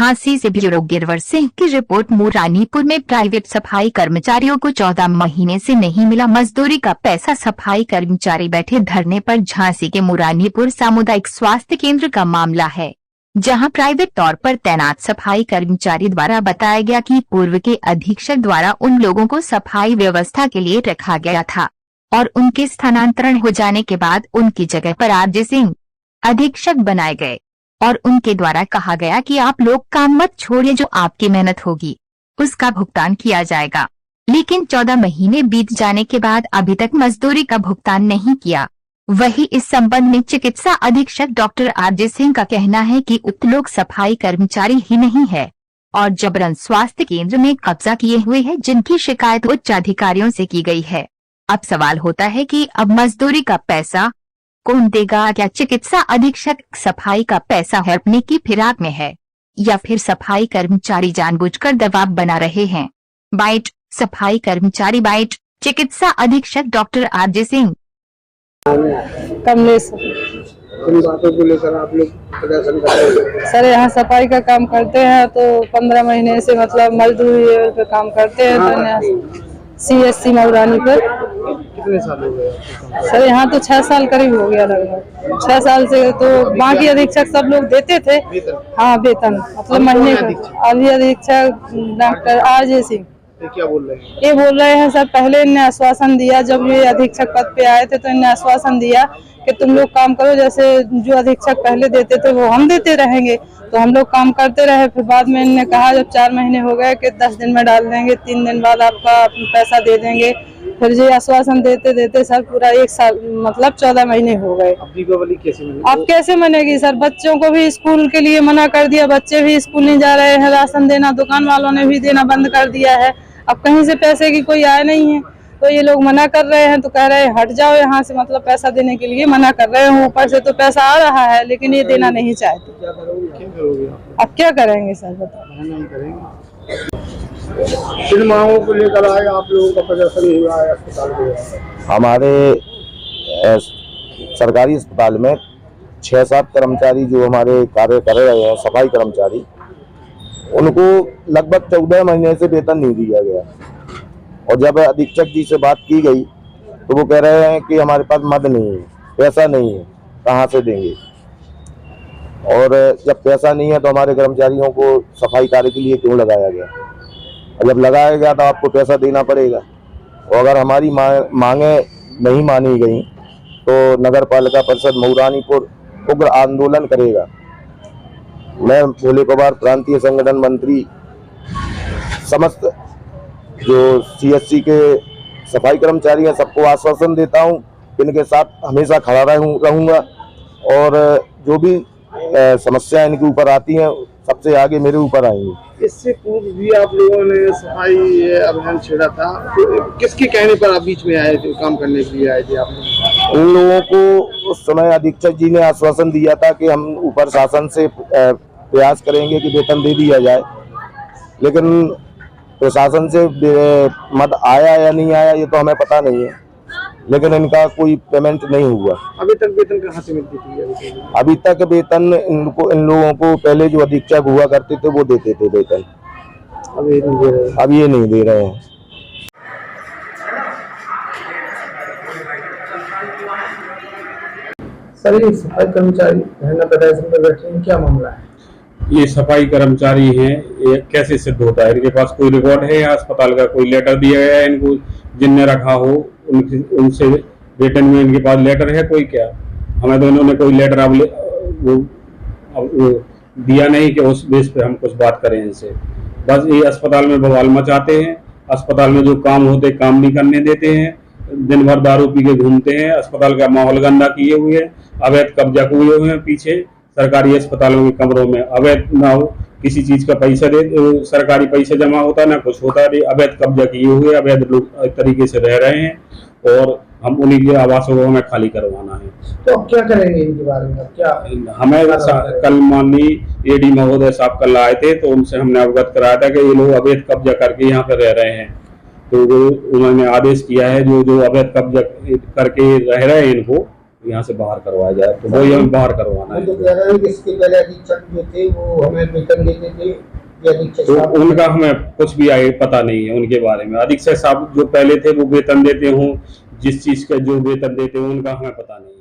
झांसी से ब्यूरो गिरवर सिंह की रिपोर्ट। मुरानीपुर में प्राइवेट सफाई कर्मचारियों को 14 महीने से नहीं मिला मजदूरी का पैसा। सफाई कर्मचारी बैठे धरने पर। झांसी के मुरानीपुर सामुदायिक स्वास्थ्य केंद्र का मामला है, जहां प्राइवेट तौर पर तैनात सफाई कर्मचारी द्वारा बताया गया कि पूर्व के अधीक्षक द्वारा उन लोगों को सफाई व्यवस्था के लिए रखा गया था और उनके स्थानांतरण हो जाने के बाद उनकी जगह पर आरजे सिंह अधीक्षक बनाए गए और उनके द्वारा कहा गया कि आप लोग काम मत छोड़िए, जो आपकी मेहनत होगी उसका भुगतान किया जाएगा। लेकिन 14 महीने बीत जाने के बाद अभी तक मजदूरी का भुगतान नहीं किया। वही इस संबंध में चिकित्सा अधीक्षक डॉक्टर आरजे सिंह का कहना है कि उक्त लोग सफाई कर्मचारी ही नहीं है और जबरन स्वास्थ्य केंद्र में कब्जा किए हुए हैं, जिनकी शिकायत उच्च अधिकारियों से की गई है। अब सवाल होता है कि अब मजदूरी का पैसा कौन देगा? क्या चिकित्सा अधीक्षक सफाई का पैसा हड़पने की फिराक में है या फिर सफाई कर्मचारी जानबूझकर दबाव बना रहे हैं? बाइट सफाई कर्मचारी, बाइट चिकित्सा अधीक्षक डॉक्टर आरजे सिंह। कमलेश इन बातों को लेकर आप लोग प्रदर्शन कर रहे हैं? सर, यहाँ सफाई का काम करते हैं तो 15 महीने से मतलब मजदूरी पे काम करते हैं। तो CSC मऊरानी पर कितने साल हो गए? सर, यहाँ तो 6 साल करीब हो गया, लगभग 6 साल से। तो बाकी अधीक्षक सब लोग देते थे हाँ वेतन, मतलब महीने का। अभी अधीक्षक डॉक्टर आरजे सिंह क्या बोल रहे हैं? ये बोल रहे हैं सर, पहले इन्हें आश्वासन दिया, जब ये अधीक्षक पद पे आए थे तो इन्हें आश्वासन दिया कि तुम लोग काम करो, जैसे जो अधीक्षक पहले देते थे वो हम देते रहेंगे। तो हम लोग काम करते रहे। फिर बाद में इन्होंने कहा जब 4 महीने हो गए कि 10 दिन में डाल देंगे, 3 दिन बाद आपका पैसा दे देंगे। फिर ये आश्वासन देते देते सर पूरा 1 साल मतलब 14 महीने हो गए। अब दीपावली कैसे मनेगी? अब कैसे मनेगी सर? बच्चों को भी स्कूल के लिए मना कर दिया, बच्चे भी स्कूल नहीं जा रहे हैं। राशन देना दुकान वालों ने भी देना बंद कर दिया है। अब कहीं से पैसे की कोई आय नहीं है, तो ये लोग मना कर रहे हैं। तो कह रहे हैं हट जाओ यहाँ से, मतलब पैसा देने के लिए मना कर रहे हैं। ऊपर से तो पैसा आ रहा है लेकिन ये देना नहीं चाहते। क्या करोगे? अब क्या करेंगे सर, बताओ? नहीं करेंगे। किन मांगों को लेकर आए आप लोगों का प्रदर्शन हुआ है अस्पताल में? हमारे सरकारी अस्पताल में 6-7 कर्मचारी जो हमारे कार्य कर रहे हैं, सफाई कर्मचारी, उनको लगभग 14 महीने से वेतन नहीं दिया गया। और जब अधीक्षक जी से बात की गई तो वो कह रहे हैं कि हमारे पास मद नहीं है, पैसा नहीं है, कहाँ से देंगे। और जब पैसा नहीं है तो हमारे कर्मचारियों को सफाई कार्य के लिए क्यों लगाया गया? और जब लगाया गया तो आपको पैसा देना पड़ेगा। और अगर हमारी मांगे नहीं मानी गई तो नगर पालिका परिषद मऊरानीपुर उग्र आंदोलन करेगा। मैं भोले पवार प्रांतीय संगठन मंत्री समस्त जो CSC के सफाई कर्मचारी हैं सबको आश्वासन देता हूं, इनके साथ हमेशा खड़ा रहूंगा और जो भी समस्या इनके ऊपर आती हैं सबसे आगे मेरे ऊपर आएंगी। इससे पूर्व भी आप लोगों ने सफाई अभियान छेड़ा था, तो किसके कहने पर आप बीच में आए थे, काम करने के लिए आए थे आप लोग? उन लोगों को उस समय अधीक्षक जी ने आश्वासन दिया था कि हम ऊपर शासन से प्रयास करेंगे कि वेतन दे दिया जाए, लेकिन प्रशासन से मद आया या नहीं आया ये तो हमें पता नहीं है, लेकिन इनका कोई पेमेंट नहीं हुआ। अभी तक वेतन कहाँ से मिलती थी? अभी तक वेतन इन लोगों को पहले जो अधीक्षक हुआ करते थे वो देते थे वेतन, अब ये नहीं दे रहे हैं। सर, ये सफाई कर्मचारी धरना प्रदर्शन पर बैठे हैं, क्या मामला है? ये सफाई कर्मचारी हैं, ये कैसे सिद्ध होता है? इनके पास कोई रिकॉर्ड है या अस्पताल का कोई लेटर दिया गया है इनको जिनने रखा हो उनसे वेतन में इनके पास लेटर है कोई? क्या हमें तो इन्होंने कोई लेटर अब दिया नहीं कि उस बेस पे हम कुछ बात करें इनसे। बस ये अस्पताल में बवाल मचाते हैं, अस्पताल में जो काम होते काम नहीं करने देते हैं, दिन भर दारू पी के घूमते हैं, अस्पताल का माहौल गंदा किए हुए हैं, अवैध कब्जा किए हुए हैं पीछे सरकारी अस्पतालों के कमरों में। अवैध ना हो किसी चीज का पैसा दे, सरकारी पैसा जमा होता ना कुछ होता, अवैध कब्जा किए हुए अवैध लोग तरीके से रह रहे हैं और हम उन्हीं के आवासों को हमें खाली करवाना है। तो क्या करेंगे इनके बारे में? क्या हमें कल माननीय AD महोदय साहब कल आए थे तो उनसे हमने अवगत कराया था कि ये लोग अवैध कब्जा करके यहाँ पे रह रहे हैं। तो वो उन्होंने आदेश किया है जो अवैध कब्जा करके रह रहे हैं इनको यहाँ से बाहर करवाया जाए, तो वही हमें बाहर करवाना है। तो कह रहे हैं कि इसके पहले अधीक्षक जो थे वो हमें वेतन देते थे, ये अधीक्षक तो साहब उनका हमें कुछ भी आगे पता नहीं है उनके बारे में। अधीक्षक साहब जो पहले थे वो वेतन देते हों, जिस चीज का जो वेतन देते हों उनका हमें पता नहीं।